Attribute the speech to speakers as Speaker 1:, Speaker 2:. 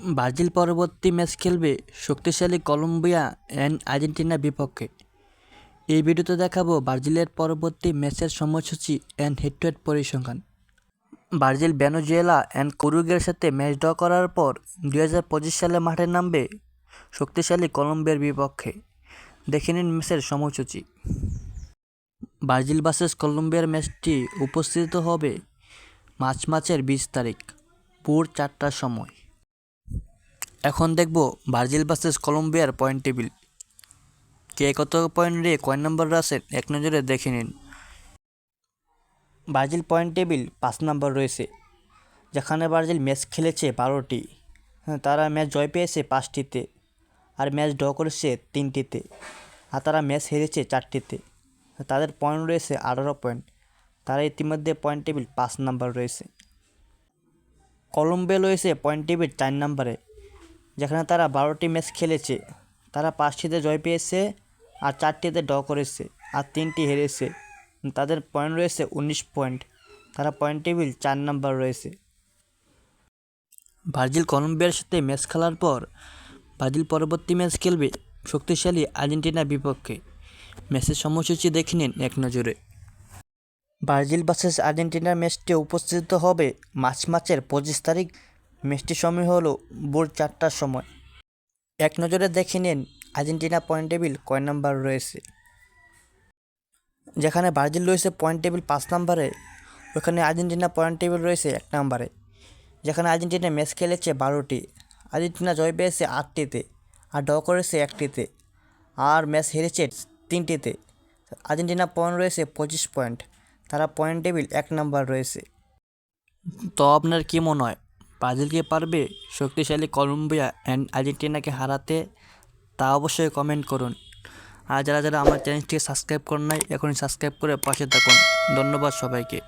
Speaker 1: Brazil পরবর্তী match খেলবে শক্তিশালী কলম্বিয়া অ্যান্ড আর্জেন্টিনার বিপক্ষে। এই ভিডিওতে দেখাবো ব্রাজিলের পরবর্তী ম্যাচের সময়সূচি অ্যান্ড হেড টু হেড পরিসংখ্যান। ব্রাজিল ভেনেজুয়েলা অ্যান্ড উরুগুয়ের সাথে ম্যাচ ড্র করার পর 2025 সালে মাঠে নামবে শক্তিশালী কলম্বিয়ার বিপক্ষে। দেখে নিন ম্যাচের সময়সূচি। ব্রাজিল ভার্সেস কলম্বিয়ার ম্যাচটি উপস্থিত হবে মার্চের 20 তারিখ ভোর 4টার সময়। এখন দেখব ব্রাজিল ভার্সেস কলম্বিয়ার পয়েন্ট টেবিল। কে কত পয়েন্ট নিয়ে কয় নম্বর আছে এক নজরে দেখে নিন। ব্রাজিল পয়েন্ট টেবিল 5 নম্বর রয়েছে, যেখানে ব্রাজিল ম্যাচ খেলেছে 12টি। তারা ম্যাচ জয় পেয়েছে 5টিতে, আর ম্যাচ ড্র করেছে 3টিতে, আর তারা ম্যাচ হেরেছে 4টিতে। তাদের পয়েন্ট রয়েছে 18 পয়েন্ট। তারা ইতিমধ্যে পয়েন্ট টেবিল 5 নম্বর রয়েছে। কলম্বিয়া রয়েছে পয়েন্ট টেবিল 4 নম্বরে, যেখানে তারা 12টি ম্যাচ খেলেছে। তারা 5টিতে জয় পেয়েছে, আর 4টিতে ড্র করেছে, আর 3টি হেরেছে। তাদের পয়েন্ট রয়েছে 19 পয়েন্ট। তারা পয়েন্ট টেবিল 4 নম্বর রয়েছে। ব্রাজিল কলম্বিয়ার সাথে ম্যাচ খেলার পর ব্রাজিল পরবর্তী ম্যাচ খেলবে শক্তিশালী আর্জেন্টিনার বিপক্ষে। ম্যাচের সময়সূচি দেখে নিন এক নজরে। ব্রাজিল ভার্সেস আর্জেন্টিনার ম্যাচটি উপস্থিত হবে মার্চের 25 তারিখ। ম্যাচটির সময় হলো ভোর 4টার সময়। এক নজরে দেখে নিন আর্জেন্টিনা পয়েন্ট টেবিল কয় নাম্বার রয়েছে। যেখানে ব্রাজিল রয়েছে পয়েন্ট টেবিল 5 নম্বরে, ওখানে আর্জেন্টিনা পয়েন্ট টেবিল রয়েছে 1 নম্বরে। যেখানে আর্জেন্টিনা ম্যাচ খেলেছে 12টি, আর্জেন্টিনা জয় পেয়েছে 8টিতে, আর ড্র করেছে 1টিতে, আর ম্যাচ হেরেছে 3টিতে। আর্জেন্টিনা পয়েন্ট রয়েছে 25 পয়েন্ট। তারা পয়েন্ট টেবিল 1 নম্বর রয়েছে। তো আপনার কী মনে হয়, ব্রাজিল কি পারবে শক্তিশালী কলম্বিয়া অ্যান্ড আর্জেন্টিনাকে হারাতে? তা অবশ্যই কমেন্ট করুন। আর যারা আমার চ্যানেলটিকে সাবস্ক্রাইব করেন নাই, এখনই সাবস্ক্রাইব করে পাশে থাকুন। ধন্যবাদ সবাইকে।